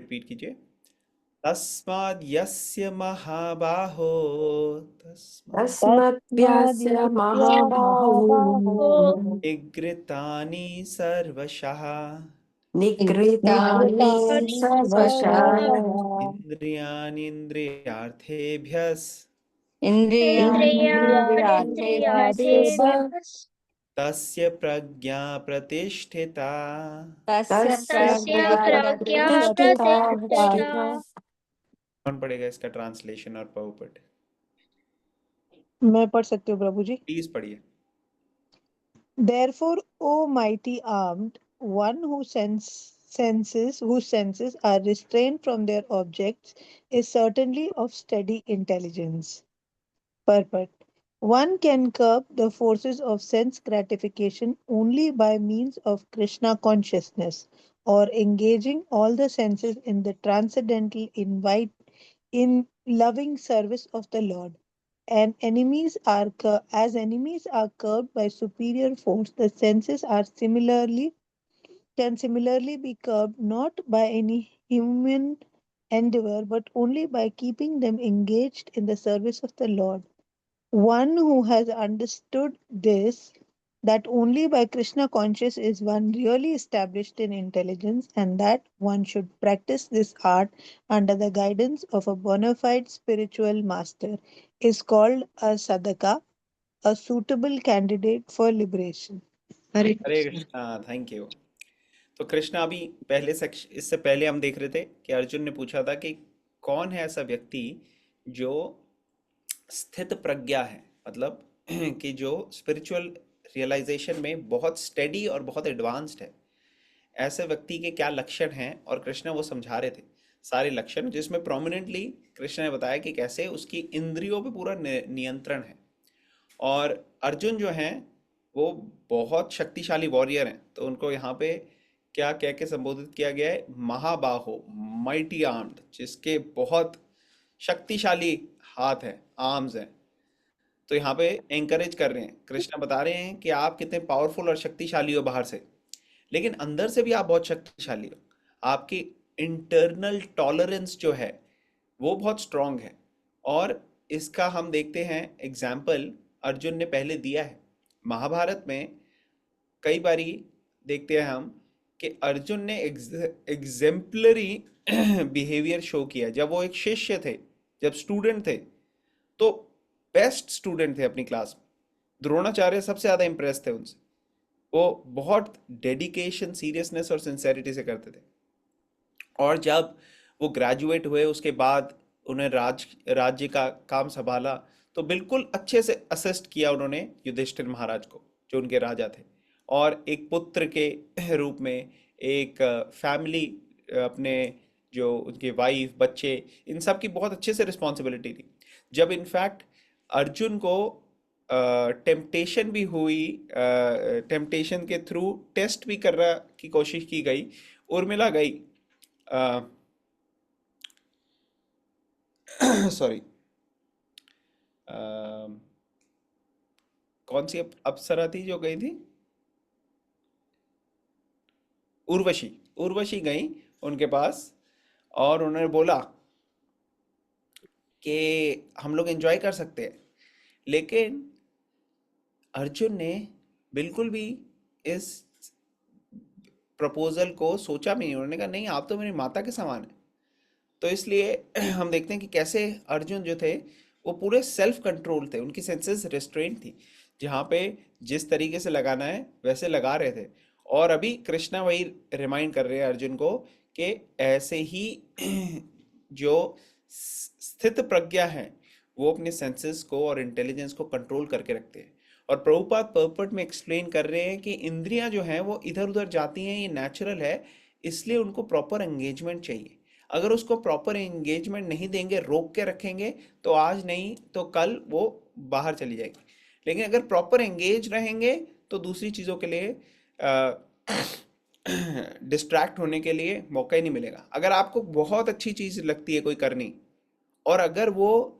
Repeat कीजिए। तस्माद् यस्य महाबाहो, तस्मद्यस्य महाबाहो निगृहीतानि सर्वशः निगृहीतानि सर्वशः इन्द्रियाणीन्द्रियार्थेभ्यः तस्य प्रज्ञा प्रतिष्ठिता। तस्य प्रतिष्ठिता। कौन पढ़ेगा इसका ट्रांसलेशन और पहुपट? मैं पढ़ सकती हूँ प्रभु जी। प्लीज पढ़िए। Therefore, O mighty armed, one whose senses are restrained from their objects is certainly of steady intelligence. Purport. One can curb the forces of sense gratification only by means of Krishna consciousness or engaging all the senses in the transcendental invite in loving service of the Lord. And as enemies are curbed by superior force, the senses can similarly be curbed not by any human endeavor, but only by keeping them engaged in the service of the Lord. One who has understood this, that only by Krishna conscious is one really established in intelligence, and that one should practice this art under the guidance of a bona fide spiritual master, is called a sadhaka, a suitable candidate for liberation. Hare Hare Krishna. Krishna, thank you. तो कृष्णा अभी पहले section, इससे पहले हम देख रहे थे कि अर्जुन ने पूछा था कि कौन है ऐसा व्यक्ति जो स्थित प्रज्ञा है, मतलब कि जो स्पिरिचुअल रियलाइजेशन में बहुत स्टेडी और बहुत एडवांस्ड है। ऐसे व्यक्ति के क्या लक्षण हैं, और कृष्ण वो समझा रहे थे सारे लक्षण, जिसमें प्रोमिनेंटली कृष्ण ने बताया कि कैसे उसकी इंद्रियों पे पूरा नियंत्रण है। और अर्जुन जो हैं वो बहुत शक्तिशाली वॉरियर हैं, तो उनको यहाँ पे क्या कह के संबोधित किया गया है? महाबाहो, माइटी आर्म्ड, जिसके बहुत शक्तिशाली हाथ हैं, आर्म्स हैं। तो यहाँ पे एंकरेज कर रहे हैं, कृष्ण बता रहे हैं कि आप कितने पावरफुल और शक्तिशाली हो बाहर से, लेकिन अंदर से भी आप बहुत शक्तिशाली हो। आपकी इंटरनल टॉलरेंस जो है वो बहुत स्ट्रांग है। और इसका हम देखते हैं एग्जाम्पल अर्जुन ने पहले दिया है महाभारत में। कई बारी देखते हैं हम कि अर्जुन ने एग्जेम्पलरी बिहेवियर शो किया। जब वो एक शिष्य थे, जब स्टूडेंट थे, तो बेस्ट स्टूडेंट थे अपनी क्लास में। द्रोणाचार्य सबसे ज़्यादा इम्प्रेस थे उनसे। वो बहुत डेडिकेशन, सीरियसनेस और सिंसेरिटी से करते थे। और जब वो ग्रेजुएट हुए उसके बाद उन्हें राज्य का काम संभाला, तो बिल्कुल अच्छे से असिस्ट किया उन्होंने युधिष्ठिर महाराज को, जो उनके राजा थे। और एक पुत्र के रूप में, एक फैमिली, अपने जो उनके वाइफ, बच्चे, इन सब की बहुत अच्छे से रिस्पॉन्सिबिलिटी ली। जब इनफैक्ट अर्जुन को टेम्पटेशन भी हुई, टेम्पटेशन के थ्रू टेस्ट भी करने की कोशिश की गई, उर्मिला गई, सॉरी, कौन सी अप्सरा थी जो गई थी? उर्वशी। उर्वशी गई उनके पास और उन्होंने बोला कि हम लोग एंजॉय कर सकते हैं, लेकिन अर्जुन ने बिल्कुल भी इस प्रपोजल को सोचा भी नहीं। उन्होंने कहा नहीं, आप तो मेरी माता के समान है। तो इसलिए हम देखते हैं कि कैसे अर्जुन जो थे वो पूरे सेल्फ कंट्रोल थे, उनकी सेंसेस रिस्ट्रेंट थी, जहाँ पे जिस तरीके से लगाना है वैसे लगा रहे थे। और अभी कृष्णा वही रिमाइंड कर रहे हैं अर्जुन को कि ऐसे ही जो स्थित प्रज्ञा है वो अपने सेंसेस को और इंटेलिजेंस को कंट्रोल करके रखते हैं। और प्रभुपाद पर्पट में एक्सप्लेन कर रहे हैं कि इंद्रियां जो हैं वो इधर उधर जाती हैं, ये नेचुरल है, इसलिए उनको प्रॉपर एंगेजमेंट चाहिए। अगर उसको प्रॉपर एंगेजमेंट नहीं देंगे, रोक के रखेंगे, तो आज नहीं तो कल वो बाहर चली जाएगी। लेकिन अगर प्रॉपर एंगेज रहेंगे तो दूसरी चीज़ों के लिए डिस्ट्रैक्ट होने के लिए मौका ही नहीं मिलेगा। अगर आपको बहुत अच्छी चीज़ लगती है कोई करनी, और अगर वो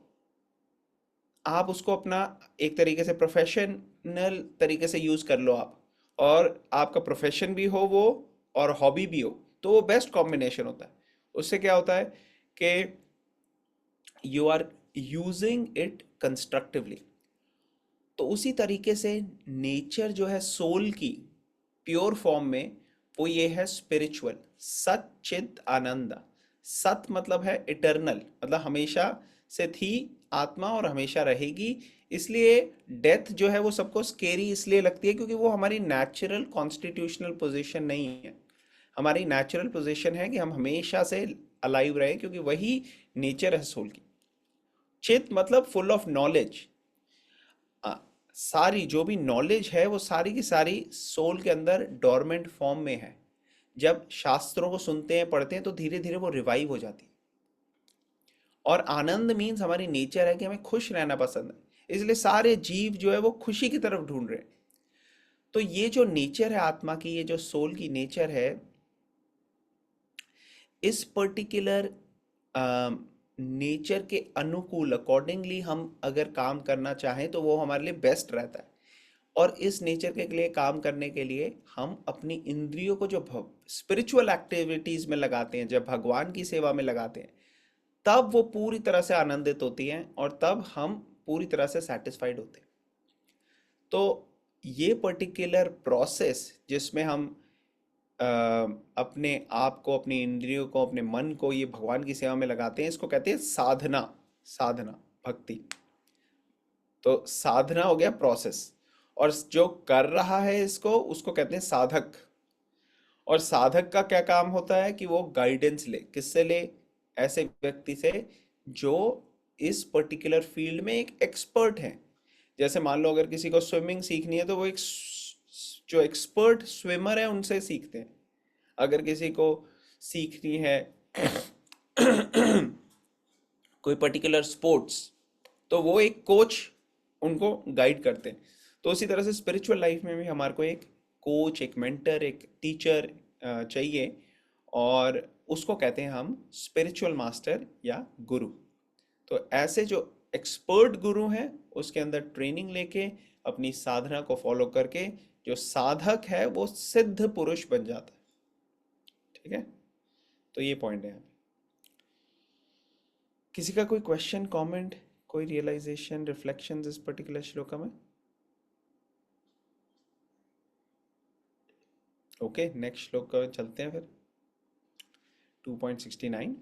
आप उसको अपना एक तरीके से प्रोफेशनल तरीके से यूज़ कर लो आप, और आपका प्रोफेशन भी हो वो और हॉबी भी हो, तो वो बेस्ट कॉम्बिनेशन होता है। उससे क्या होता है कि you are using it constructively. तो उसी तरीके से नेचर जो है सोल की प्योर फॉर्म में, वो ये है स्पिरिचुअल, सत चित आनंद। सत मतलब है इटर्नल, मतलब हमेशा से थी आत्मा और हमेशा रहेगी। इसलिए डेथ जो है वो सबको स्केरी इसलिए लगती है क्योंकि वो हमारी नेचुरल कॉन्स्टिट्यूशनल पोजीशन नहीं है। हमारी नेचुरल पोजीशन है कि हम हमेशा से अलाइव रहे, क्योंकि वही नेचर है सोल की। चित मतलब फुल ऑफ नॉलेज। सारी जो भी नॉलेज है वो सारी की सारी सोल के अंदर डोरमेंट फॉर्म में है। जब शास्त्रों को सुनते हैं पढ़ते हैं तो धीरे धीरे वो रिवाइव हो जाती है। और आनंद मीन्स हमारी नेचर है कि हमें खुश रहना पसंद है, इसलिए सारे जीव जो है वो खुशी की तरफ ढूंढ रहे हैं। तो ये जो नेचर है आत्मा की, ये जो सोल की नेचर है, इस पर्टिकुलर नेचर के अनुकूल अकॉर्डिंगली हम अगर काम करना चाहें तो वो हमारे लिए बेस्ट रहता है। और इस नेचर के लिए काम करने के लिए हम अपनी इंद्रियों को जो स्पिरिचुअल एक्टिविटीज में लगाते हैं, जब भगवान की सेवा में लगाते हैं, तब वो पूरी तरह से आनंदित होती हैं और तब हम पूरी तरह से सेटिस्फाइड होते हैं। तो ये पर्टिकुलर प्रोसेस जिसमें हम अ, अपने आप को, अपनी इंद्रियों को, अपने मन को ये भगवान की सेवा में लगाते हैं, इसको कहते हैं साधना। साधना, भक्ति। तो साधना हो गया प्रोसेस, और जो कर रहा है इसको उसको कहते हैं साधक। और साधक का क्या काम होता है कि वो गाइडेंस ले, किससे ले? ऐसे व्यक्ति से जो इस पर्टिकुलर फील्ड में एक एक्सपर्ट है। जैसे मान लो अगर किसी को स्विमिंग सीखनी है तो वो एक जो एक्सपर्ट स्विमर है उनसे सीखते हैं। अगर किसी को सीखनी है कोई पर्टिकुलर स्पोर्ट्स, तो वो एक कोच उनको गाइड करते हैं। तो उसी तरह से स्पिरिचुअल लाइफ में भी हमारे को एक कोच, एक मेंटर, एक टीचर चाहिए, और उसको कहते हैं हम स्पिरिचुअल मास्टर या गुरु। तो ऐसे जो एक्सपर्ट गुरु हैं उसके अंदर ट्रेनिंग लेके अपनी साधना को फॉलो करके जो साधक है वो सिद्ध पुरुष बन जाता है। ठीक है, तो ये पॉइंट है। किसी का कोई क्वेश्चन, कमेंट, कोई रियलाइजेशन, रिफ्लेक्शंस इस पर्टिकुलर श्लोका में? ओके, नेक्स्ट श्लोक का चलते हैं फिर। 2.69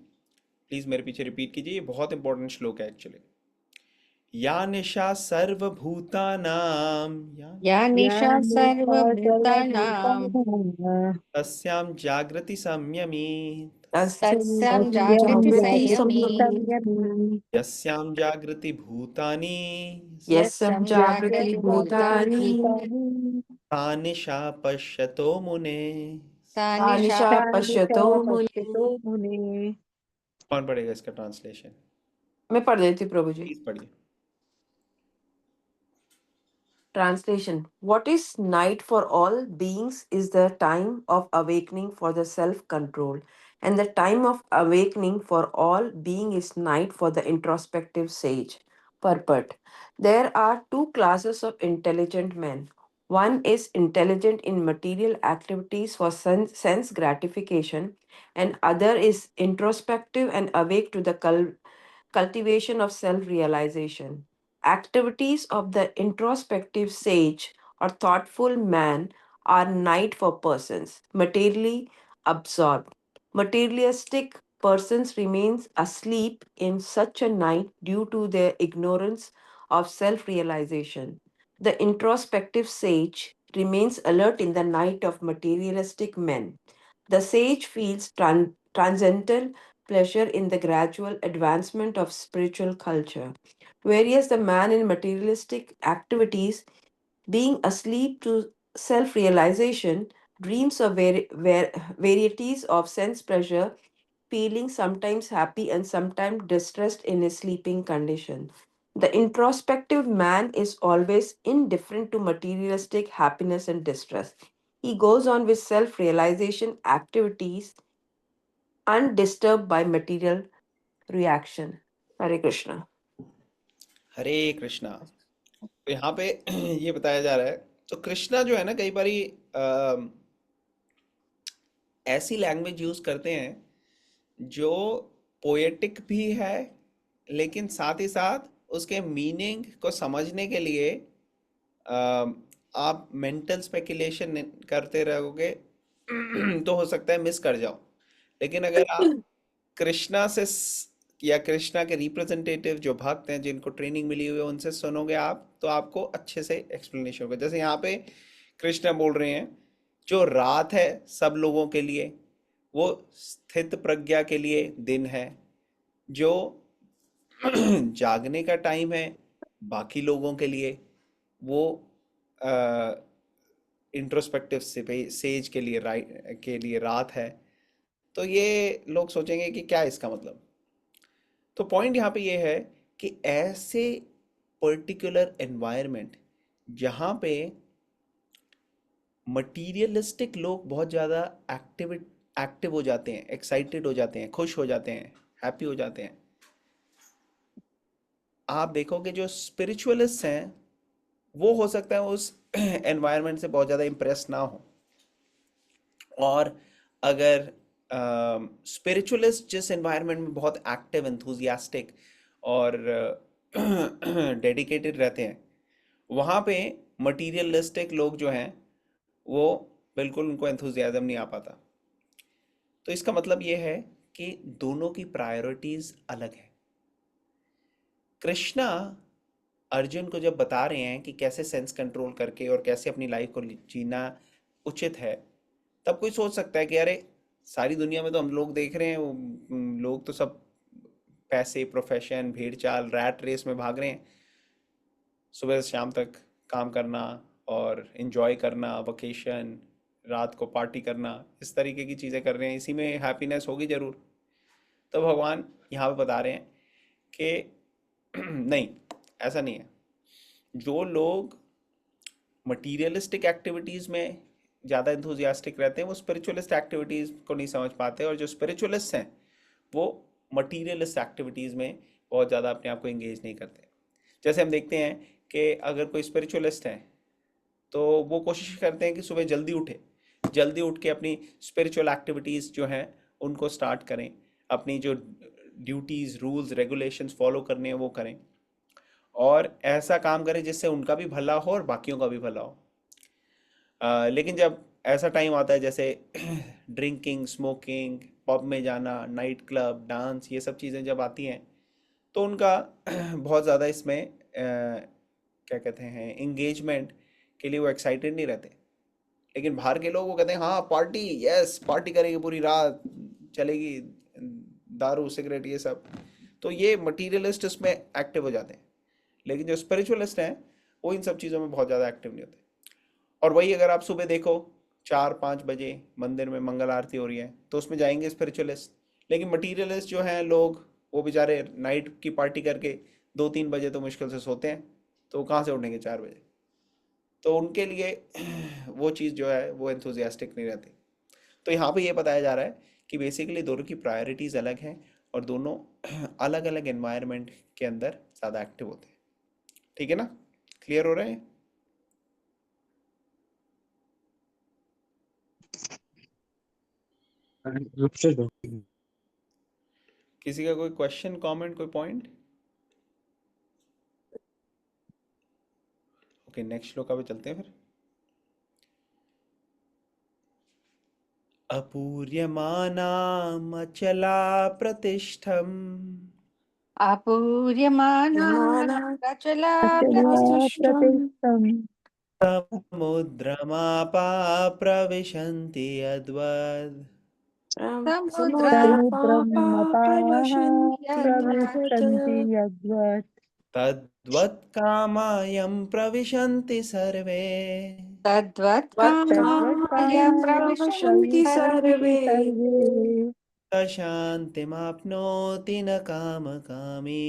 प्लीज मेरे पीछे रिपीट कीजिए, ये बहुत इंपॉर्टेंट श्लोक है एक्चुअली। या निशा सर्वभूतानां, या या निशा निशा सर्वभूतानां सर्वभूतानां तस्यां जागृति संयमी, तस्यां तस्यां जागृति जागृति संयमी संयमी यस्यां जागृति भूतानि, यस्यां यस्यां जागृति जागृति भूतानि भूतानि सा निशा पश्यतो मुने। सा निशा सा निशा पश्यतो मुने। कौन पढ़ेगा इसका ट्रांसलेशन? मैं पढ़ देती हूँ प्रभु जी। प्लीज पढ़िए। Translation. What is night for all beings is the time of awakening for the self control, and the time of awakening for all being is night for the introspective sage. Purport. There are two classes of intelligent men. One is intelligent in material activities for sense gratification, and other is introspective and awake to the cultivation of self realization. Activities of the introspective sage or thoughtful man are night for persons materially absorbed. Materialistic persons remain asleep in such a night due to their ignorance of self realization. The introspective sage remains alert in the night of materialistic men. The sage feels transcendental pleasure in the gradual advancement of spiritual culture, whereas the man in materialistic activities, being asleep to self realization, dreams of varieties of sense pleasure, feeling sometimes happy and sometimes distressed in his sleeping condition. The introspective man is always indifferent to materialistic happiness and distress. He goes on with self realization activities undisturbed by material reaction. Hare Krishna. हरे कृष्णा। तो यहाँ पे ये बताया जा रहा है, तो कृष्णा जो है ना कई बारी ऐसी लैंग्वेज यूज करते हैं जो पोएटिक भी है, लेकिन साथ ही साथ उसके मीनिंग को समझने के लिए आप मेंटल स्पेकुलेशन करते रहोगे तो हो सकता है मिस कर जाओ। लेकिन अगर आप कृष्णा से या कृष्णा के रिप्रेजेंटेटिव जो भक्त हैं जिनको ट्रेनिंग मिली हुई है उनसे सुनोगे आप, तो आपको अच्छे से एक्सप्लेनेशन होगा। जैसे यहाँ पे कृष्णा बोल रहे हैं, जो रात है सब लोगों के लिए, वो स्थित प्रज्ञा के लिए दिन है। जो जागने का टाइम है बाकी लोगों के लिए, वो इंट्रोस्पेक्टिव सेज के लिए रात है। तो ये लोग सोचेंगे कि क्या है इसका मतलब। तो पॉइंट यहाँ पे ये है कि ऐसे पर्टिकुलर एनवायरनमेंट जहाँ पे मटीरियलिस्टिक लोग बहुत ज़्यादा एक्टिव हो जाते हैं, एक्साइटेड हो जाते हैं, खुश हो जाते हैं, हैप्पी हो जाते हैं, आप देखोगे जो स्पिरिचुअलिस्ट हैं वो हो सकता है उस एनवायरनमेंट से बहुत ज़्यादा इम्प्रेस ना हो। और अगर स्पिरिचुअलिस्ट जिस एनवायरनमेंट में बहुत एक्टिव, एंथुजियास्टिक और डेडिकेटेड रहते हैं, वहाँ पे मटीरियलिस्टिक लोग जो हैं वो बिल्कुल उनको एंथुजियाज्म नहीं आ पाता। तो इसका मतलब ये है कि दोनों की प्रायोरिटीज अलग है। कृष्णा अर्जुन को जब बता रहे हैं कि कैसे सेंस कंट्रोल करके और कैसे अपनी लाइफ को जीना उचित है, तब कोई सोच सकता है कि अरे सारी दुनिया में तो हम लोग देख रहे हैं लोग तो सब पैसे, प्रोफेशन, भेड़ चाल, रैट रेस में भाग रहे हैं, सुबह से शाम तक काम करना और एंजॉय करना, वकेशन, रात को पार्टी करना, इस तरीके की चीज़ें कर रहे हैं, इसी में हैप्पीनेस होगी ज़रूर। तो भगवान यहाँ पे बता रहे हैं कि नहीं, ऐसा नहीं है। जो लोग मटीरियलिस्टिक एक्टिविटीज़ में ज़्यादा इंथुजियास्टिक रहते हैं वो स्पिरिचुअलिस्ट एक्टिविटीज़ को नहीं समझ पाते, और जो स्पिरिचुअलिस्ट हैं वो मटीरियलिस्ट एक्टिविटीज़ में बहुत ज़्यादा अपने आप को एंगेज नहीं करते। जैसे हम देखते हैं कि अगर कोई स्पिरिचुअलिस्ट है तो वो कोशिश करते हैं कि सुबह जल्दी उठे, जल्दी उठ के अपनी स्पिरिचुअल एक्टिविटीज़ जो हैं उनको स्टार्ट करें, अपनी जो ड्यूटीज़, रूल्स, रेगुलेशंस फॉलो करने हैं वो करें, और ऐसा काम करें जिससे उनका भी भला हो और बाकियों का भी भला हो। लेकिन जब ऐसा टाइम आता है जैसे ड्रिंकिंग, स्मोकिंग, पब में जाना, नाइट क्लब, डांस, ये सब चीज़ें जब आती हैं तो उनका बहुत ज़्यादा इसमें क्या कहते हैं, इंगेजमेंट के लिए वो एक्साइटेड नहीं रहते। लेकिन बाहर के लोग वो कहते हैं हाँ पार्टी, यस पार्टी करेंगे, पूरी रात चलेगी, दारू, सिगरेट, ये सब। तो ये मटीरियलिस्ट इसमें एक्टिव हो जाते हैं। लेकिन जो स्पिरिचुअलिस्ट हैं वो इन सब चीज़ों में बहुत ज़्यादा एक्टिव नहीं होते। और वही अगर आप सुबह देखो 4-5 बजे मंदिर में मंगल आरती हो रही है तो उसमें जाएंगे स्पिरिचुअलिस्ट। लेकिन मटीरियलिस्ट जो हैं लोग वो बेचारे नाइट की पार्टी करके 2-3 बजे तो मुश्किल से सोते हैं, तो वो कहाँ से उठेंगे 4 बजे। तो उनके लिए वो चीज़ जो है वो एंथुजियास्टिक नहीं रहती। तो यहाँ पे ये बताया जा रहा है कि बेसिकली दोनों की प्रायोरिटीज़ अलग हैं और दोनों अलग अलग एनवायरनमेंट के अंदर ज़्यादा एक्टिव होते हैं। ठीक है ना, क्लियर हो रहा है? किसी का कोई क्वेश्चन, कमेंट, कोई पॉइंट? ओके, नेक्स्ट श्लोका पे चलते हैं फिर। अपूर्यमानामचला प्रतिष्ठम अपूर्यमाना प्रचला अचला प्रतिष्ठम् प्रतिष्ठम् समुद्रमापा प्रविशन्ति यद्वद् समुद्रं मपाः यद्वत् प्रविशन्ति यद्वत् तद्वत् कामायं प्रविशन्ति सर्वे। तद्वत् तद्वत् कामाय कामाय प्रविशन्ति प्रविशन्ति सर्वे सर्वे स शान्तिमाप्नोति न कामकामी।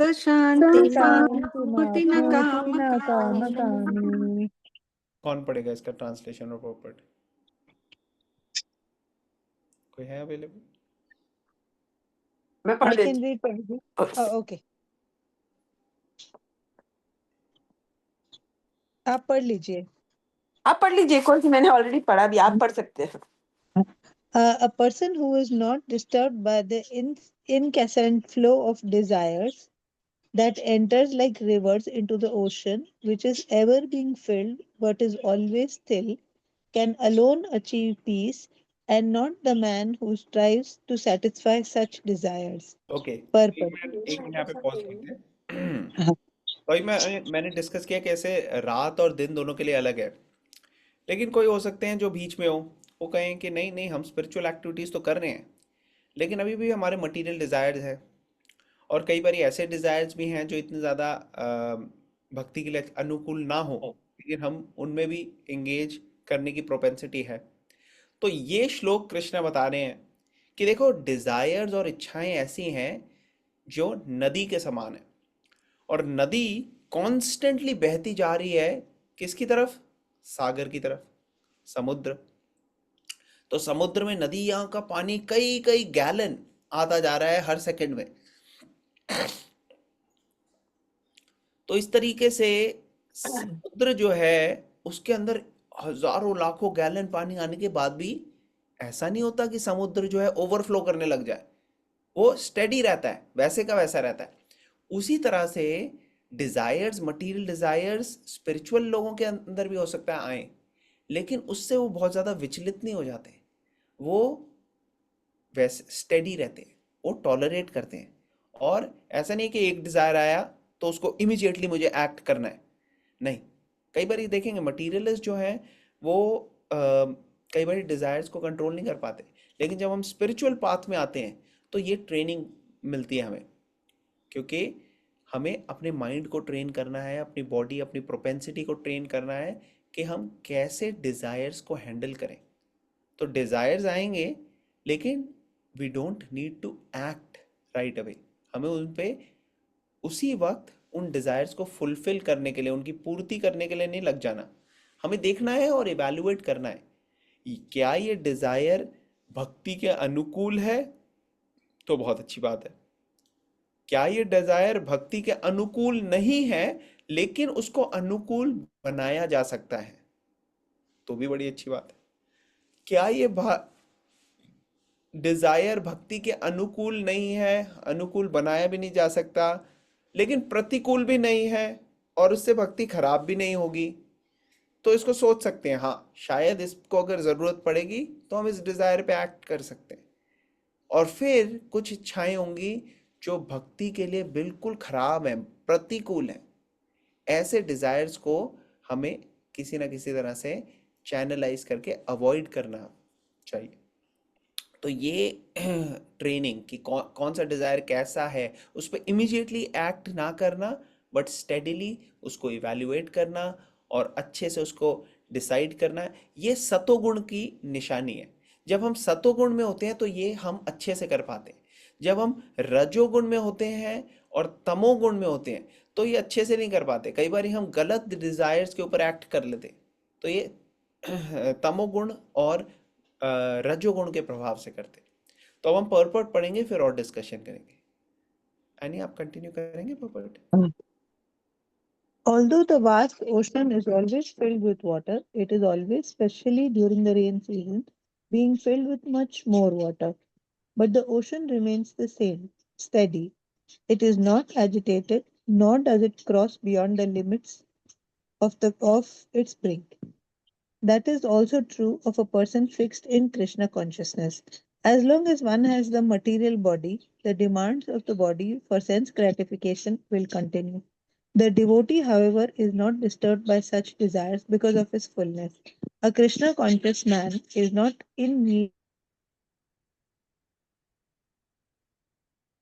स स शान्तिमाप्नोति न शान्तिमाप्नोति न कामकामी। कामकामी। कौन पढ़ेगा इसका ट्रांसलेशन और पोपट? कोई है अवेलेबल? मैं पढ़ I can लेती read Prabhuji. हूँ। Okay. आप पढ़ लीजिए। आप पढ़ लीजिए, कोई मैंने ऑलरेडी पढ़ा भी, आप पढ़ सकते हैं। A person who is not disturbed by the incessant flow of desires that enters like rivers into the ocean, which is ever being filled but is always still, can alone achieve peace, and not the man who strives to satisfy such desires. Okay, Purpose. एक minute यहाँ पे pause करते हैं। हाँ, तो अभी मैंने discuss किया कैसे रात और दिन दोनों के लिए अलग है, लेकिन कोई हो सकते हैं जो बीच में हो, वो कहें कि नहीं नहीं हम स्पिरिचुअल एक्टिविटीज़ तो कर रहे हैं, लेकिन अभी भी हमारे मटेरियल डिज़ायर्स है। और कई बार ऐसे डिज़ायर्स भी हैं जो इतने ज़्यादा भक्ति के लिए अनुकूल ना हो, लेकिन हम उनमें भी एंगेज करने की प्रोपेंसिटी है। तो ये श्लोक कृष्ण बता रहे हैं कि देखो डिज़ायर्स और इच्छाएं ऐसी हैं जो नदी के समान है, और नदी कॉन्स्टेंटली बहती जा रही है किसकी तरफ? सागर की तरफ, समुद्र। तो समुद्र में नदियां का पानी कई कई गैलन आता जा रहा है हर सेकंड में। तो इस तरीके से समुद्र जो है उसके अंदर हजारों लाखों गैलन पानी आने के बाद भी ऐसा नहीं होता कि समुद्र जो है ओवरफ्लो करने लग जाए, वो स्टेडी रहता है, वैसे का वैसा रहता है। उसी तरह से डिजायर्स, मटेरियल डिजायर्स स्पिरिचुअल लोगों के अंदर भी हो सकता है आए, लेकिन उससे वो बहुत ज्यादा विचलित नहीं हो जाते, वो वैसे स्टेडी रहते हैं, वो टॉलरेट करते हैं। और ऐसा नहीं कि एक डिजायर आया तो उसको इमिजिएटली मुझे एक्ट करना है, नहीं। कई बार ये देखेंगे मटीरियलिस्ट जो है वो कई बार डिजायर्स को कंट्रोल नहीं कर पाते, लेकिन जब हम स्पिरिचुअल पाथ में आते हैं तो ये ट्रेनिंग मिलती है हमें, क्योंकि हमें अपने माइंड को ट्रेन करना है, अपनी बॉडी, अपनी प्रोपेंसिटी को ट्रेन करना है कि हम कैसे डिजायर्स को हैंडल करें। तो डिजायर्स आएंगे, लेकिन we don't need to act right away. हमें उन पे उसी वक्त उन डिजायर्स को फुलफिल करने के लिए, उनकी पूर्ति करने के लिए नहीं लग जाना। हमें देखना है और इवैल्यूएट करना है क्या ये डिजायर भक्ति के अनुकूल है, तो बहुत अच्छी बात है। क्या ये डिजायर भक्ति के अनुकूल नहीं है लेकिन उसको अनुकूल बनाया जा सकता है, तो भी बड़ी अच्छी बात है। क्या ये डिजायर भक्ति के अनुकूल नहीं है, अनुकूल बनाया भी नहीं जा सकता, लेकिन प्रतिकूल भी नहीं है और उससे भक्ति खराब भी नहीं होगी, तो इसको सोच सकते हैं, हाँ शायद इसको अगर जरूरत पड़ेगी तो हम इस डिजायर पे एक्ट कर सकते हैं। और फिर कुछ इच्छाएं होंगी जो भक्ति के लिए बिल्कुल खराब है, प्रतिकूल है। ऐसे डिजायर्स को हमें किसी ना किसी तरह से चैनलाइज करके अवॉइड करना चाहिए। तो ये ट्रेनिंग कि कौन सा डिजायर कैसा है, उस पर इमीडिएटली एक्ट ना करना, बट स्टेडिली उसको इवैल्यूएट करना और अच्छे से उसको डिसाइड करना, ये सतोगुण की निशानी है। जब हम सतोगुण में होते हैं तो ये हम अच्छे से कर पाते हैं। जब हम रजोगुण में होते हैं और तमोगुण में होते हैं तो ये अच्छे से नहीं कर पाते। कई बार हम गलत डिजायर्स के ऊपर एक्ट कर लेते हैं, तो ये तमोगुण और रजोगुण के प्रभाव से करते हैं। तो अब हम पर्पट पढ़ेंगे फिर और डिस्कशन करेंगे। यानी आप कंटिन्यू करेंगे पर्पट? Although the vast ocean is always filled with water, it is always, especially during the rain season, being filled with much more water. But the ocean remains the same, steady. It is not agitated, nor does it cross beyond the limits of its brink. That is also true of a person fixed in Krishna consciousness. As long as one has the material body, the demands of the body for sense gratification will continue. The devotee, however, is not disturbed by such desires because of his fullness. A Krishna conscious man is not in need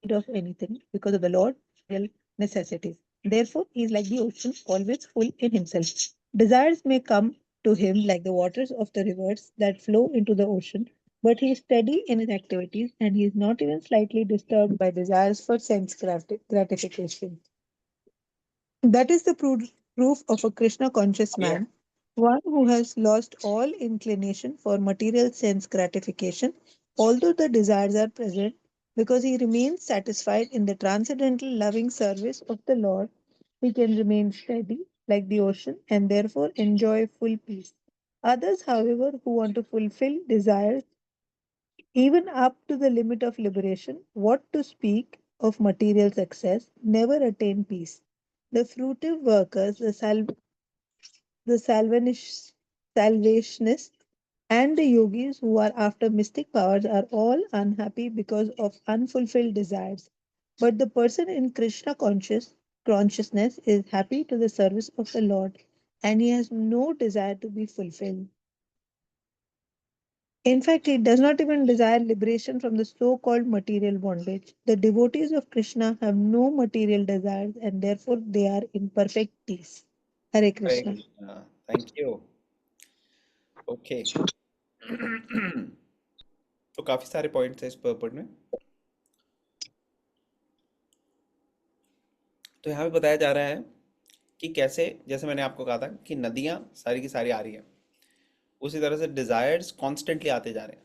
of anything because of the Lord's real necessities. Therefore, he is like the ocean, always full in himself. Desires may come to him like the waters of the rivers that flow into the ocean, but he is steady in his activities and he is not even slightly disturbed by desires for sense gratification. That is the proof of a Krishna conscious Yeah. man, one who has lost all inclination for material sense gratification, although the desires are present, because he remains satisfied in the transcendental loving service of the Lord. He can remain steady like the ocean and therefore enjoy full peace. Others, however, who want to fulfill desires even up to the limit of liberation, what to speak of material success, never attain peace. The fruitive workers, the salvationists, and the yogis who are after mystic powers are all unhappy because of unfulfilled desires. But the person in consciousness is happy to the service of the Lord, and he has no desire to be fulfilled. In fact, he does not even desire liberation from the so called material bondage. The devotees of Krishna have no material desires and therefore they are in perfect peace. Hare Hare Krishna. Krishna. Thank you. Okay तो काफी सारे points हैं इस paper में। तो यहाँ पे बताया जा रहा है कि कैसे, जैसे मैंने आपको कहा था कि नदियाँ सारी की सारी आ रही हैं, उसी तरह से डिजायर्स कॉन्स्टेंटली आते जा रहे हैं,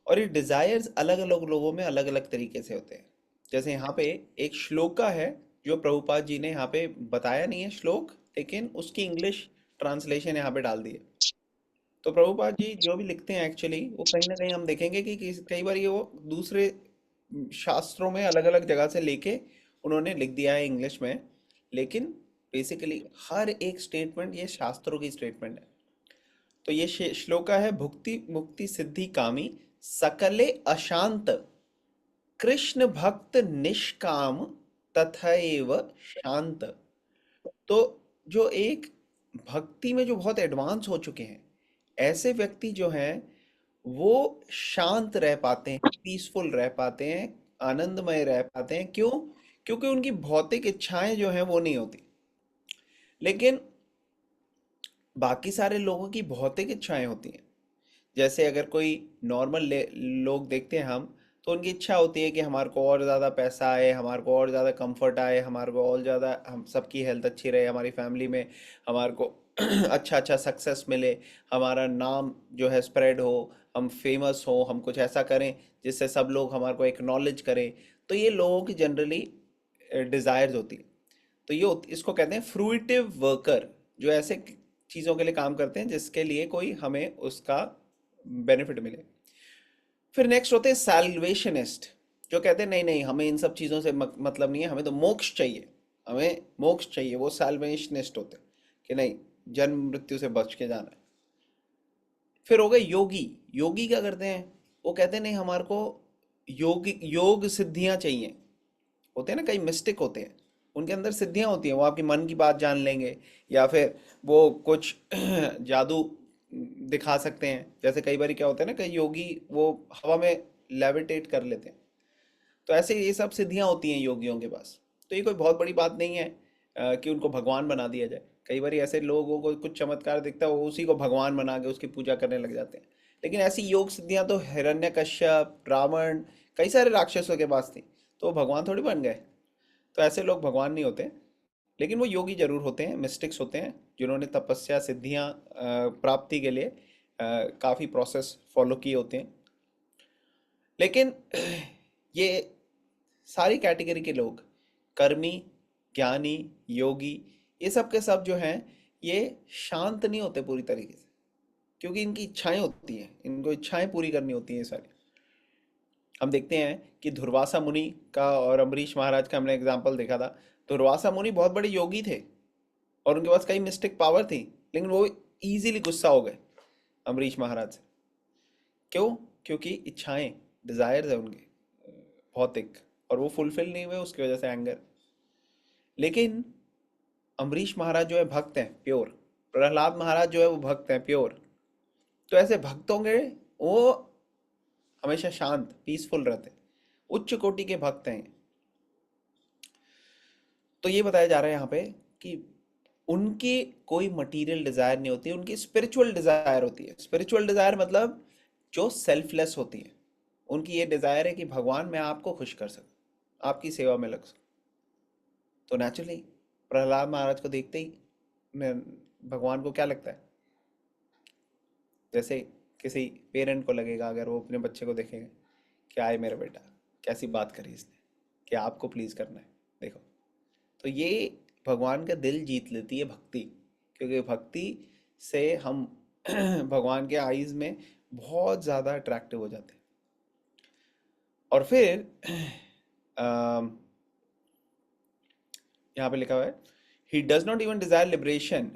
और ये डिजायर्स अलग अलग लोगों में अलग अलग तरीके से होते हैं। जैसे यहाँ पे एक श्लोका है जो प्रभुपाद जी ने यहाँ पे बताया नहीं है श्लोक, लेकिन उसकी इंग्लिश ट्रांसलेशन यहाँ पे डाल दी है। तो प्रभुपाद जी जो भी लिखते हैं एक्चुअली वो कहीं ना कहीं हम देखेंगे कि कई बार ये वो दूसरे शास्त्रों में अलग अलग जगह से लेके उन्होंने लिख दिया है इंग्लिश में, लेकिन बेसिकली हर एक स्टेटमेंट ये शास्त्रों की स्टेटमेंट है। तो ये श्लोका है, भुक्ति मुक्ति सिद्धि कामी सकले अशांत कृष्ण भक्त निष्काम तथैव शांत। तो जो एक भक्ति में जो बहुत एडवांस हो चुके हैं ऐसे व्यक्ति जो हैं वो शांत रह पाते हैं, पीसफुल रह पाते हैं, आनंदमय रह पाते हैं। क्यों? क्योंकि उनकी भौतिक इच्छाएं जो हैं वो नहीं होती। लेकिन बाकी सारे लोगों की भौतिक इच्छाएं होती हैं। जैसे अगर कोई नॉर्मल लोग देखते हैं हम, तो उनकी इच्छा होती है कि हमारे को और ज़्यादा पैसा आए, हमारे को और ज़्यादा कंफर्ट आए, हमारे को और ज़्यादा हम सबकी हेल्थ अच्छी रहे, हमारी फैमिली में हमारे को अच्छा अच्छा सक्सेस मिले, हमारा नाम जो है स्प्रेड हो, हम फेमस हो, हम कुछ ऐसा करें जिससे सब लोग हमारे को एक्नॉलेज करें। तो ये लोगों की जनरली डिज़ायर्स होती है। तो ये इसको कहते हैं फ्रूटिव वर्कर, जो ऐसे चीज़ों के लिए काम करते हैं जिसके लिए कोई हमें उसका बेनिफिट मिले। फिर नेक्स्ट होते हैं सैल्वेशनिस्ट, जो कहते हैं नहीं नहीं हमें इन सब चीज़ों से मतलब नहीं है, हमें तो मोक्ष चाहिए, हमें मोक्ष चाहिए। वो सैल्वेशनिस्ट होते हैं कि नहीं, जन्म मृत्यु से बच के जाना है। फिर हो गए योगी। योगी क्या करते हैं? वो कहते हैं नहीं हमारे को योग सिद्धियां चाहिए। होते हैं ना कई मिस्टिक होते हैं, उनके अंदर सिद्धियां होती हैं, वो आपकी मन की बात जान लेंगे, या फिर वो कुछ जादू दिखा सकते हैं। जैसे कई बार क्या होता है ना, कई योगी वो हवा में लेविटेट कर लेते हैं। तो ऐसे ये सब सिद्धियां होती हैं योगियों के पास। तो ये कोई बहुत बड़ी बात नहीं है कि उनको भगवान बना दिया जाए। कई बार ऐसे लोगों को कुछ चमत्कार दिखता है, वो उसी को भगवान बना के उसकी पूजा करने लग जाते हैं। लेकिन ऐसी योग सिद्धियां तो हिरण्यकश्यप, रावण, कई सारे राक्षसों के पास थी, तो वो भगवान थोड़ी बन गए। तो ऐसे लोग भगवान नहीं होते, लेकिन वो योगी जरूर होते हैं, मिस्टिक्स होते हैं, जिन्होंने तपस्या सिद्धियां प्राप्ति के लिए काफ़ी प्रोसेस फॉलो किए होते हैं। लेकिन ये सारी कैटेगरी के लोग, कर्मी, ज्ञानी, योगी, ये सब के सब जो हैं ये शांत नहीं होते पूरी तरीके से, क्योंकि इनकी इच्छाएं होती हैं, इनको इच्छाएं पूरी करनी होती हैं सारी। हम देखते हैं कि दुर्वासा मुनि का और अम्बरीश महाराज का हमने एग्जाम्पल देखा था। दुर्वासा मुनि बहुत बड़े योगी थे और उनके पास कई मिस्टिक पावर थी, लेकिन वो इजीली गुस्सा हो गए अम्बरीश महाराज से। क्यों? क्योंकि इच्छाएं, डिजायर्स है उनके भौतिक, और वो फुलफिल नहीं हुए, उसकी वजह से एंगर। लेकिन अम्बरीश महाराज जो है भक्त हैं प्योर, प्रहलाद महाराज जो है वो भक्त हैं प्योर। तो ऐसे भक्तों के वो हमेशा शांत, पीसफुल रहते हैं, उच्च कोटि के भक्त हैं। तो ये बताया जा रहा है यहाँ पे कि उनकी कोई मटेरियल डिजायर नहीं होती, उनकी स्पिरिचुअल डिजायर होती है। स्पिरिचुअल डिजायर मतलब जो सेल्फलेस होती है। उनकी ये डिजायर है कि भगवान मैं आपको खुश कर सकूं, आपकी सेवा में लग सकूं। तो नेचुरली प्रहलाद महाराज को देखते ही मैं भगवान को क्या लगता है, जैसे किसी पेरेंट को लगेगा अगर वो अपने बच्चे को देखेगा, क्या है मेरा बेटा, कैसी बात करी इसने, क्या आपको प्लीज करना है, देखो। तो ये भगवान का दिल जीत लेती है भक्ति, क्योंकि भक्ति से हम भगवान के आईज में बहुत ज़्यादा अट्रैक्टिव हो जाते हैं। और फिर अम, यहाँ पे लिखा हुआ है he does not even desire liberation,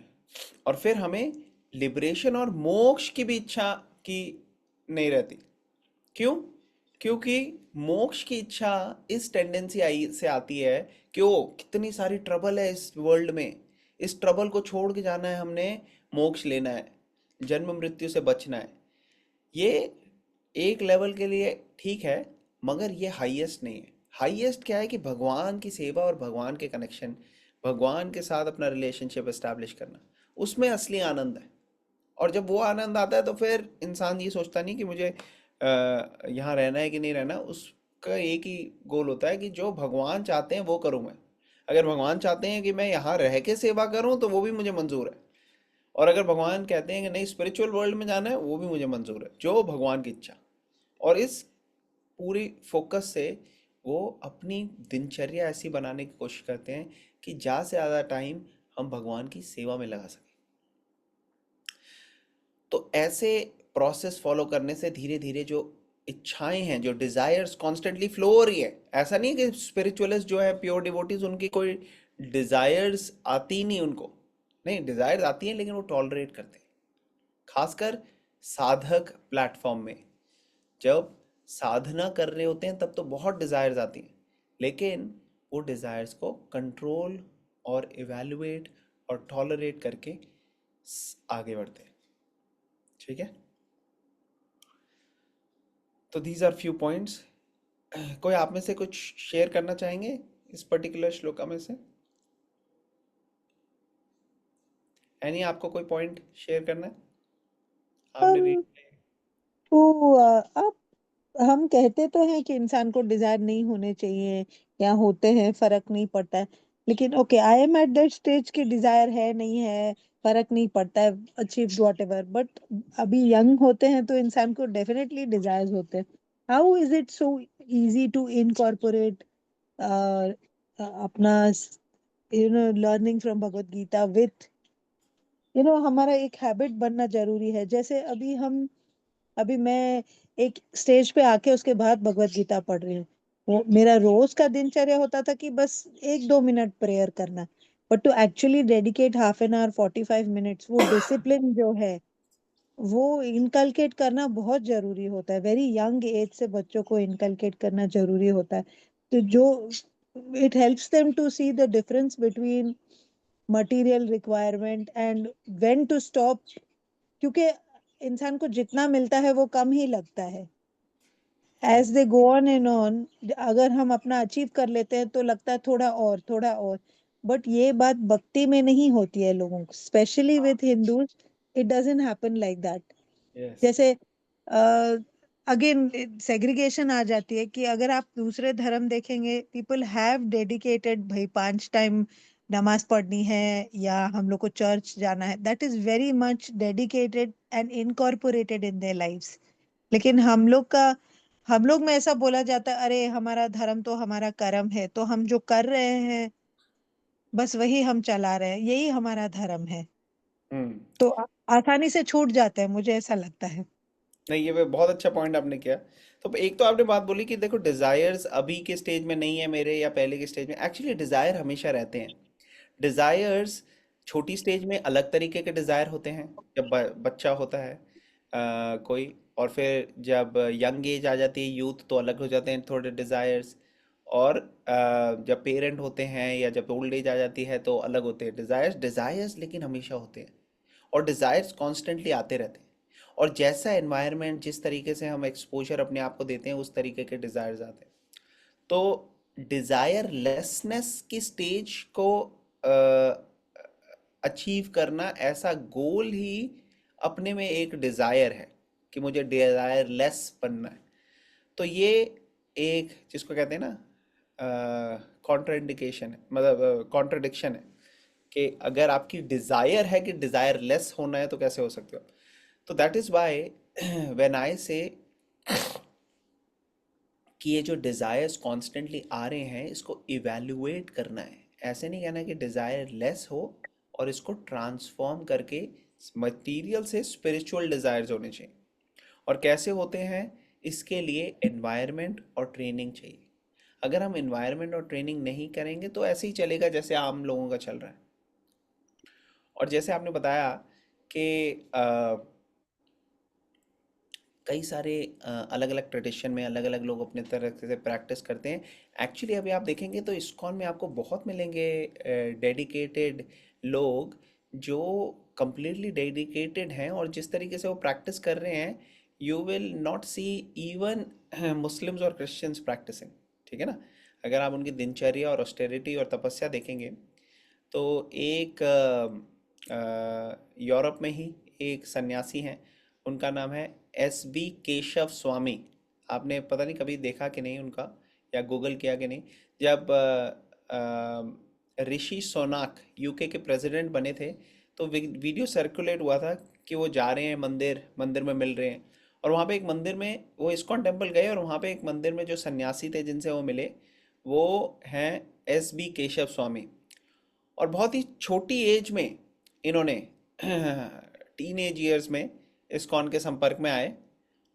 और फिर हमें लिबरेशन और मोक्ष की भी इच्छा की नहीं रहती। क्यों? क्योंकि मोक्ष की इच्छा इस टेंडेंसी आई से आती है कि ओ कितनी सारी ट्रबल है इस वर्ल्ड में, इस ट्रबल को छोड़ के जाना है हमने, मोक्ष लेना है, जन्म मृत्यु से बचना है। ये एक लेवल के लिए ठीक है, मगर ये हाईएस्ट नहीं है। हाईएस्ट क्या है कि भगवान की सेवा और भगवान के कनेक्शन, भगवान के साथ अपना रिलेशनशिप एस्टैब्लिश करना, उसमें असली आनंद है। और जब वो आनंद आता है तो फिर इंसान ये सोचता नहीं कि मुझे यहाँ रहना है कि नहीं रहना, उसका एक ही गोल होता है कि जो भगवान चाहते हैं वो करूँ मैं। अगर भगवान चाहते हैं कि मैं यहाँ रह के सेवा करूँ तो वो भी मुझे मंजूर है, और अगर भगवान कहते हैं कि नहीं स्पिरिचुअल वर्ल्ड में जाना है, वो भी मुझे मंजूर है, जो भगवान की इच्छा। और इस पूरी फोकस से वो अपनी दिनचर्या ऐसी बनाने की कोशिश करते हैं कि ज़्यादा से ज़्यादा टाइम हम भगवान की सेवा में लगा सकें। तो ऐसे प्रोसेस फॉलो करने से धीरे धीरे जो इच्छाएं हैं, जो डिजायर्स कॉन्स्टेंटली फ्लो हो रही है। ऐसा नहीं कि स्पिरिचुअलिस्ट जो है प्योर डिवोटीज उनकी कोई डिजायर्स आती नहीं उनको, नहीं डिजायर्स आती हैं लेकिन वो टॉलरेट करते हैं। खासकर साधक प्लेटफॉर्म में जब साधना कर रहे होते हैं तब तो बहुत डिजायर्स आती हैं, लेकिन वो डिजायर्स को कंट्रोल और इवैल्यूएट और टॉलरेट करके आगे बढ़ते हैं। ठीक है, तो दीज आर फ्यू पॉइंट्स। कोई आप में से कुछ शेयर करना चाहेंगे इस पर्टिकुलर श्लोका में से? एनी आपको कोई पॉइंट शेयर करना है? आपने Um, रीड तो आप हम कहते तो हैं कि इंसान को डिजायर नहीं होने चाहिए, या होते हैं फर्क नहीं पड़ता है। लेकिन okay, I am at that stage की डिजायर है नहीं है फर्क नहीं पड़ता है, अचीव वॉट एवर। बट अभी यंग होते हैं तो इंसान को डेफिनेटली डिजायर्स होते हैं। How is it so easy to incorporate अपना learning from Bhagavad Gita with हमारा एक हैबिट बनना जरूरी है। जैसे अभी मैं एक स्टेज पे आके उसके बाद भगवत गीता पढ़ रही हूँ। वो मेरा रोज का दिनचर्या होता था कि बस 1-2 मिनट प्रेयर करना, but to actually dedicate half an hour 45 minutes, वो डिसिप्लिन जो है वो इनकलकेट करना बहुत जरूरी होता है। वेरी यंग एज से बच्चों को इनकलकेट करना जरूरी होता है। तो जो it helps them to see the difference between material requirement and when to stop, क्योंकि इंसान को जितना मिलता है वो कम ही लगता है। As they go on and on, अगर हम अपना अचीव कर लेते हैं तो लगता है थोड़ा और थोड़ा और। बट ये बात भक्ति में नहीं होती है लोगों को, specially with Hindus. It doesn't happen like that. Yes, जैसे अगेन सेग्रीगेशन आ जाती है कि अगर आप दूसरे धर्म देखेंगे, पीपल हैव डेडिकेटेड भाई 5 टाइम नमाज पढ़नी है या हम लोग को चर्च जाना है, that is very much dedicated and incorporated in their lives. लेकिन हम लोग में ऐसा बोला जाता है, अरे हमारा धर्म तो हमारा कर्म है, तो हम जो कर रहे हैं बस वही हम चला रहे हैं, यही हमारा धर्म है। हम्म। तो आसानी से छूट जाते हैं, मुझे ऐसा लगता है। नहीं, ये बहुत अच्छा पॉइंट आपने किया। तो एक तो आपने बात बोली कि देखो डिजायर्स अभी के स्टेज में नहीं है मेरे, या पहले के स्टेज में। एक्चुअली डिजायर हमेशा रहते हैं। डिजायर्स छोटी स्टेज में अलग तरीके के डिजायर होते हैं, जब बच्चा होता है कोई, और फिर जब यंग एज आ जाती है, यूथ, तो अलग हो जाते हैं थोड़े डिजायर्स। और जब पेरेंट होते हैं या जब ओल्ड एज आ जाती है तो अलग होते हैं डिजायर्स। डिजायर्स लेकिन हमेशा होते हैं, और डिजायर्स कॉन्स्टेंटली आते रहते हैं। और जैसा एनवायरनमेंट, जिस तरीके से हम एक्सपोजर अपने आप को देते हैं, उस तरीके के डिजायर्स आते हैं। तो डिजायर लेसनेस की स्टेज को अचीव करना, ऐसा गोल ही अपने में एक डिजायर है कि मुझे डिजायर लेस बनना है। तो ये एक जिसको कहते हैं ना कॉन्ट्राइंडिकेशन है, मतलब कॉन्ट्रडिक्शन है, कि अगर आपकी डिजायर है कि डिजायर लेस होना है तो कैसे हो सकते हो। तो that is why when I say कि ये जो डिज़ायर्स कॉन्स्टेंटली आ रहे हैं इसको इवैल्यूएट करना है। ऐसे नहीं कहना कि डिज़ायर लेस हो, और इसको ट्रांसफॉर्म करके मटेरियल से स्पिरिचुअल डिज़ायर्स होने चाहिए। और कैसे होते हैं इसके लिए एनवायरनमेंट और ट्रेनिंग चाहिए। अगर हम एनवायरनमेंट और ट्रेनिंग नहीं करेंगे तो ऐसे ही चलेगा जैसे आम लोगों का चल रहा है। और जैसे आपने बताया कि कई सारे अलग अलग ट्रेडिशन में अलग अलग लोग अपने तरह से प्रैक्टिस करते हैं। एक्चुअली अभी आप देखेंगे तो इस्कॉन में आपको बहुत मिलेंगे डेडिकेटेड लोग जो कंप्लीटली डेडिकेटेड हैं, और जिस तरीके से वो प्रैक्टिस कर रहे हैं you will not see even Muslims और क्रिश्चियंस प्रैक्टिसिंग। ठीक है ना? अगर आप उनकी दिनचर्या और ऑस्टेरिटी और तपस्या देखेंगे तो एक यूरोप में ही एक सन्यासी हैं, उनका नाम है एस बी केशव स्वामी। आपने पता नहीं कभी देखा कि नहीं उनका, या गूगल किया कि नहीं। जब ऋषि सोनाक यूके के प्रेसिडेंट बने थे तो वीडियो सर्कुलेट हुआ था कि वो जा रहे हैं मंदिर मंदिर में मिल रहे हैं, और वहाँ पे एक मंदिर में वो इस्कॉन टेम्पल गए, और वहाँ पे एक मंदिर में जो सन्यासी थे जिनसे वो मिले वो हैं एस बी केशव स्वामी। और बहुत ही छोटी एज में इन्होंने टीन एज ईयर्स में इस्कॉन के संपर्क में आए,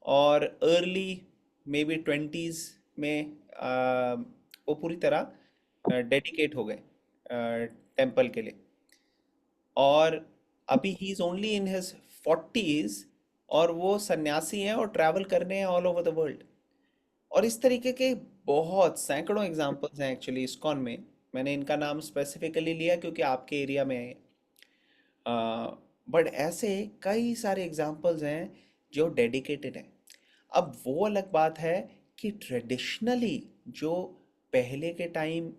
और अर्ली मे बी 20s में वो पूरी तरह डेडिकेट हो गए टेम्पल के लिए। और अभी he is only in his 40s, और वो सन्यासी हैं और ट्रैवल कर रहे हैं ऑल ओवर द वर्ल्ड। और इस तरीके के बहुत सैकड़ों एग्जाम्पल्स हैं एक्चुअली इस्कॉन में। मैंने इनका नाम स्पेसिफिकली लिया क्योंकि आपके एरिया में है। बट ऐसे कई सारे एग्जाम्पल्स हैं जो डेडिकेटेड हैं। अब वो अलग बात है कि ट्रेडिशनली जो पहले के टाइम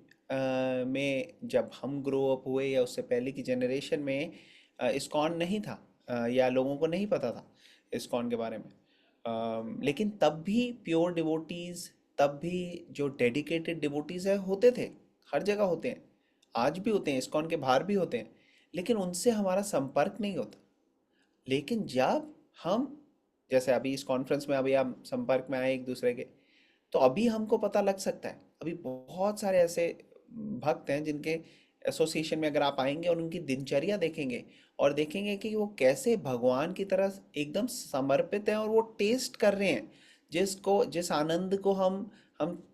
में जब हम ग्रो अप हुए या उससे पहले की जनरेशन में इस्कॉन नहीं था, या लोगों को नहीं पता था इस्कॉन के बारे में। लेकिन तब भी प्योर डिवोटीज, तब भी जो डेडिकेटेड डिवोटीज है होते थे, हर जगह होते हैं, आज भी होते हैं, इस्कॉन के बाहर भी होते हैं, लेकिन उनसे हमारा संपर्क नहीं होता। लेकिन जब हम, जैसे अभी इस कॉन्फ्रेंस में अभी हम संपर्क में आए एक दूसरे के, तो अभी हमको पता लग सकता है। अभी बहुत सारे ऐसे भक्त हैं जिनके एसोसिएशन में अगर आप आएंगे और उनकी दिनचर्या देखेंगे और देखेंगे कि वो कैसे भगवान की तरह एकदम समर्पित हैं, और वो टेस्ट कर रहे हैं जिस आनंद को हम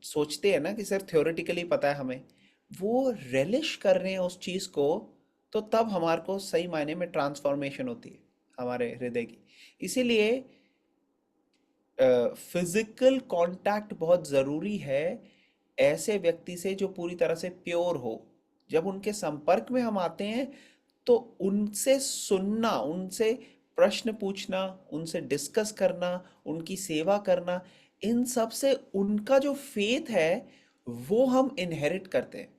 सोचते हैं ना कि सिर्फ थ्योरेटिकली पता है हमें, वो रेलिश कर रहे हैं उस चीज़ को। तो तब हमारे को सही मायने में ट्रांसफॉर्मेशन होती है हमारे हृदय की। इसीलिए फिजिकल कांटेक्ट बहुत ज़रूरी है ऐसे व्यक्ति से जो पूरी तरह से प्योर हो। जब उनके संपर्क में हम आते हैं तो उनसे सुनना, उनसे प्रश्न पूछना, उनसे डिस्कस करना, उनकी सेवा करना, इन सब से उनका जो फेथ है वो हम इनहेरिट करते हैं।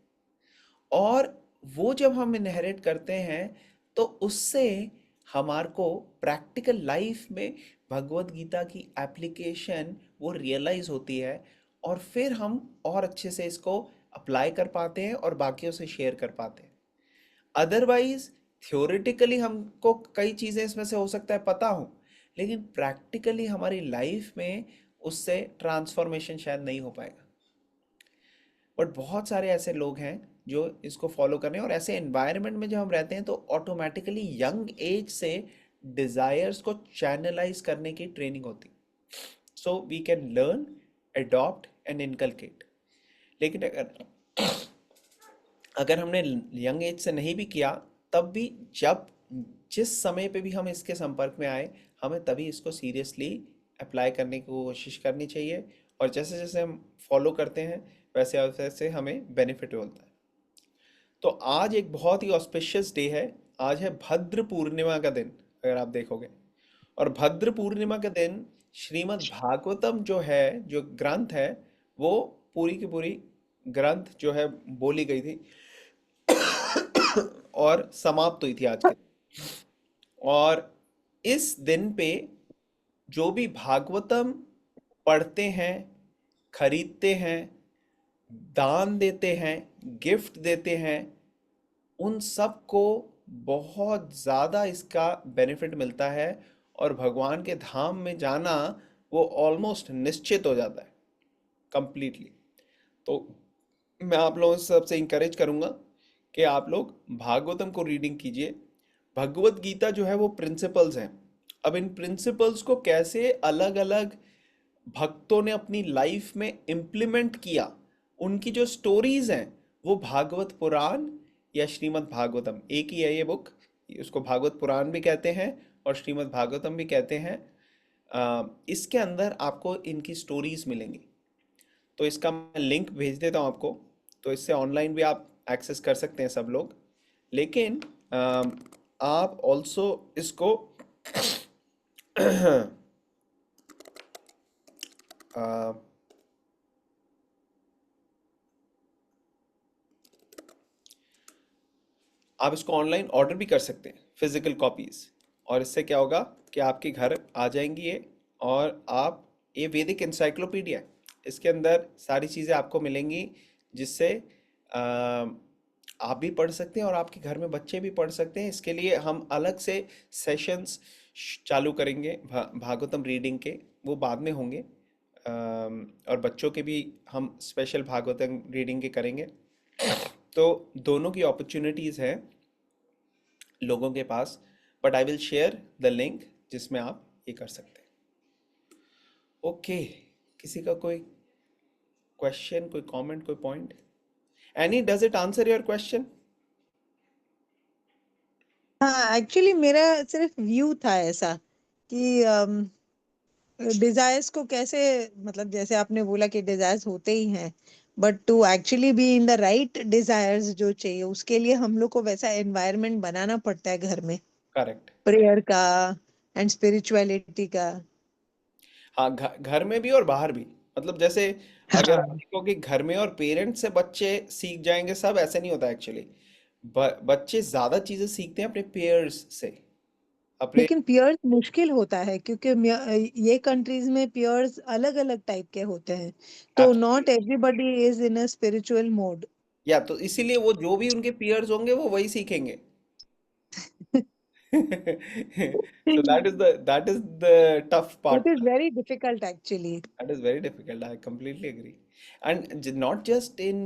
और वो जब हम इनहेरिट करते हैं तो उससे हमारे को प्रैक्टिकल लाइफ में भगवत गीता की एप्लीकेशन वो रियलाइज होती है, और फिर हम और अच्छे से इसको अप्लाई कर पाते हैं और बाकियों से शेयर कर पाते हैं। अदरवाइज थ्योरेटिकली हमको कई चीज़ें इसमें से हो सकता है पता हो, लेकिन प्रैक्टिकली हमारी लाइफ में उससे ट्रांसफॉर्मेशन शायद नहीं हो पाएगा। बट बहुत सारे ऐसे लोग हैं जो इसको फॉलो कर रहे हैं, और ऐसे एनवायरनमेंट में जब हम रहते हैं तो ऑटोमेटिकली यंग एज से डिज़ायर्स को चैनलाइज करने की ट्रेनिंग होती, so we can learn, adopt and inculcate. लेकिन अगर हमने यंग एज से नहीं भी किया, तब भी जब जिस समय पे भी हम इसके संपर्क में आए, हमें तभी इसको सीरियसली अप्लाई करने की कोशिश करनी चाहिए। और जैसे जैसे हम फॉलो करते हैं वैसे वैसे हमें बेनिफिट मिलता है। तो आज एक बहुत ही ऑस्पिशियस डे है। आज है भद्र पूर्णिमा का दिन, अगर आप देखोगे। और भद्र पूर्णिमा के दिन श्रीमद् भागवतम जो है, जो ग्रंथ है, वो पूरी की पूरी ग्रंथ जो है बोली गई थी और समाप्त हुई थी आज के। और इस दिन पे जो भी भागवतम पढ़ते हैं, खरीदते हैं, दान देते हैं, गिफ्ट देते हैं, उन सब को बहुत ज़्यादा इसका बेनिफिट मिलता है, और भगवान के धाम में जाना वो ऑलमोस्ट निश्चित हो जाता है कंप्लीटली। तो मैं आप लोगों से सबसे इंकरेज करूँगा कि आप लोग भागवतम को रीडिंग कीजिए। भगवत गीता जो है वो प्रिंसिपल्स हैं। अब इन प्रिंसिपल्स को कैसे अलग अलग भक्तों ने अपनी लाइफ में इम्प्लीमेंट किया, उनकी जो स्टोरीज हैं, वो भागवत पुराण या श्रीमद् भागवतम, एक ही है ये बुक। उसको भागवत पुराण भी कहते हैं और श्रीमद् भागवतम भी कहते हैं। इसके अंदर आपको इनकी स्टोरीज मिलेंगी। तो इसका मैं लिंक भेज देता हूँ आपको, तो इससे ऑनलाइन भी आप एक्सेस कर सकते हैं सब लोग। लेकिन आप ऑल्सो इसको अ, आप इसको ऑनलाइन ऑर्डर भी कर सकते हैं, फिजिकल कॉपीज। और इससे क्या होगा कि आपके घर आ जाएंगी ये, और आप, ये वैदिक इंसाइक्लोपीडिया है, इसके अंदर सारी चीज़ें आपको मिलेंगी, जिससे अ, आप भी पढ़ सकते हैं और आपके घर में बच्चे भी पढ़ सकते हैं। इसके लिए हम अलग से सेशंस चालू करेंगे भागवतम रीडिंग के, वो बाद में होंगे। और बच्चों के भी हम स्पेशल भागवतम रीडिंग के करेंगे। तो दोनों की अपॉर्चुनिटीज़ हैं लोगों के पास, but I will share the link जिसमें आप ये कर सकते हैं। ओके, किसी का कोई क्वेश्चन, कोई कमेंट, कोई point? Any, does it answer your question? हाँ, एक्चुअली मेरा सिर्फ व्यू था ऐसा कि डिजायर्स को कैसे, मतलब जैसे आपने बोला कि डिजायर्स होते ही हैं, but to actually be in the right desires जो चाहिए, उसके लिए हम लोग को वैसा एनवायरनमेंट बनाना पड़ता है घर में, करेक्ट। प्रेयर का एंड स्पिरिचुअलिटी का। हाँ, घर में भी और बाहर भी। मतलब जैसे अगर आप हाँ, देखो कि घर में और पेरेंट्स से बच्चे सीख जाएंगे सब, ऐसे नहीं होता एक्चुअली। बच्चे ज्यादा चीजें सीखते हैं अपने पेयर्स से, अपने। लेकिन पियर्स मुश्किल होता है क्योंकि ये कंट्रीज में पियर्स अलग अलग टाइप के होते हैं, तो not absolutely. Everybody is in a spiritual mode. या तो इसीलिए वो जो भी उनके पेयर्स होंगे वो वही सीखेंगे। So that is the tough part. It is very difficult actually. That is very difficult. I completely agree. And not just in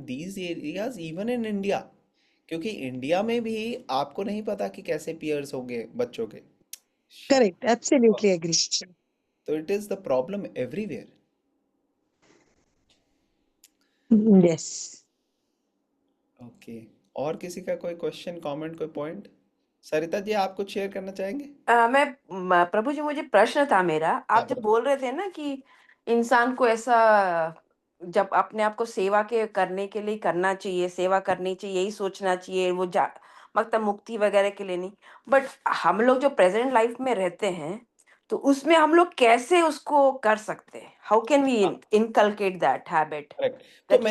these areas, even in India. क्योंकि इंडिया में भी आपको नहीं पता कि कैसे पेयर्स होंगे बच्चों के। शायद। Correct, absolutely agree. तो it is the problem everywhere. Yes. Okay, और किसी का कोई क्वेश्चन, कमेंट, कोई पॉइंट? सरिता जी, आप कुछ शेयर करना चाहेंगे? प्रभु जी, मुझे प्रश्न था मेरा। हाँ, आप जब बताइए। बोल रहे थे ना कि इंसान को ऐसा, जब अपने आप को सेवा के करने के लिए करना चाहिए, सेवा करनी चाहिए, यही सोचना चाहिए, वो जा मतलब मुक्ति वगैरह के लिए नहीं। बट हम लोग जो प्रेजेंट लाइफ में रहते हैं, तो उसमें हम लोग कैसे उसको कर सकते हैं? How can we inculcate that habit correct. तो दैट वी।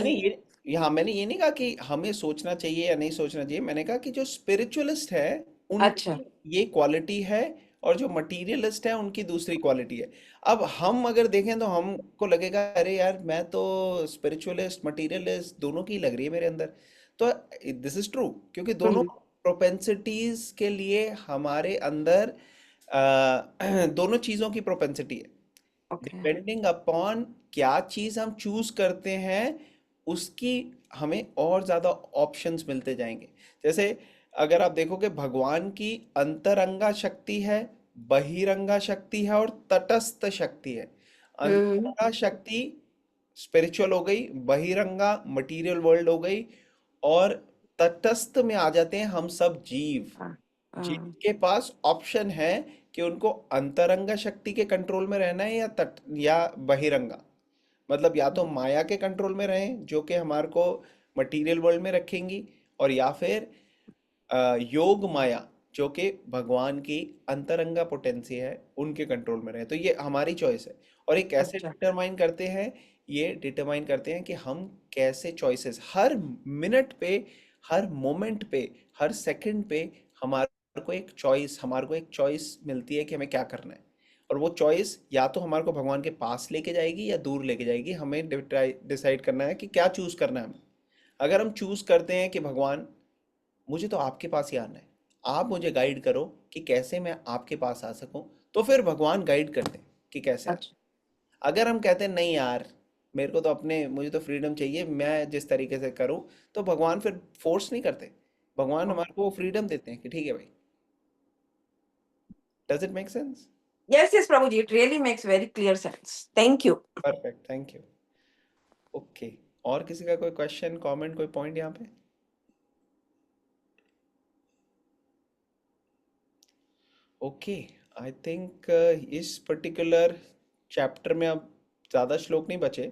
मैंने ये नहीं कहा कि हमें सोचना चाहिए या नहीं सोचना चाहिए। मैंने कहा कि जो स्पिरिचुअलिस्ट है अच्छा। उनकी ये क्वालिटी है, और जो मटीरियलिस्ट है उनकी दूसरी क्वालिटी है। अब हम अगर देखें तो हमको लगेगा अरे यार, मैं तो स्पिरिचुअलिस्ट मटीरियलिस्ट दोनों की लग रही है मेरे अंदर। तो दिस इज ट्रू, क्योंकि दोनों हम्म। प्रोपेंसिटीज के लिए हमारे अंदर दोनों चीजों की प्रोपेंसिटी है। ओके। डिपेंडिंग अपॉन क्या चीज हम चूज करते हैं, उसकी हमें और ज्यादा ऑप्शंस मिलते जाएंगे। जैसे अगर आप देखोगे, भगवान की अंतरंगा शक्ति है, बहिरंगा शक्ति है और तटस्थ शक्ति है। हम्म। अंतरंगा शक्ति स्पिरिचुअल हो गई, बहिरंगा मटेरियल वर्ल्ड हो गई, और तटस्थ में आ जाते हैं हम सब जीव, हाँ, हाँ। जिनके पास ऑप्शन है कि उनको अंतरंगा शक्ति के कंट्रोल में रहना है या बहिरंगा। मतलब या तो माया के कंट्रोल में रहें जो कि हमारे को मटेरियल वर्ल्ड में रखेंगी, और या फिर योग माया जो कि भगवान की अंतरंगा पोटेंसी है उनके कंट्रोल में रहे। तो ये हमारी चॉइस है। और ये कैसे अच्छा। डिटरमाइन करते हैं? ये डिटरमाइन करते हैं कि हम कैसे चॉइसेस हर मिनट पे, हर मोमेंट पे, हर सेकंड पे हमारे को एक चॉइस मिलती है कि हमें क्या करना है। और वो चॉइस या तो हमारे को भगवान के पास लेके जाएगी या दूर लेके जाएगी। हमें डिसाइड करना है कि क्या चूज करना है हमें। अगर हम चूज करते हैं कि भगवान, मुझे तो आपके पास ही आना है, आप मुझे गाइड करो कि कैसे मैं आपके पास आ सकूं, तो फिर भगवान गाइड करते हैं कि कैसे आना। अच्छा। अगर हम कहते हैं नहीं यार, मेरे को तो अपने, मुझे तो फ्रीडम चाहिए, मैं जिस तरीके से करूं, तो भगवान फिर फोर्स नहीं करते। भगवान हमारे को फ्रीडम देते हैं कि ठीक है भाई। Does it make sense? Yes, yes, Prabhuji, it really makes very clear sense. Thank you. Perfect, thank you. Okay, और किसी का कोई क्वेश्चन, कमेंट, कोई पॉइंट यहाँ पे? ओके, आई थिंक इस पर्टिकुलर चैप्टर में अब ज़्यादा श्लोक नहीं बचे,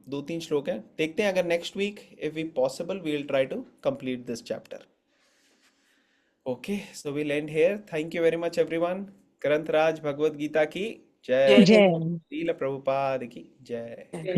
2-3 श्लोक हैं। देखते हैं, अगर next week if we possible we will try to complete this chapter. Okay, so we'll end here. Thank you very much everyone. ग्रंथराज भगवद गीता की जय। Jai जय Hind. श्रील प्रभुपाद की जय। Jai. जय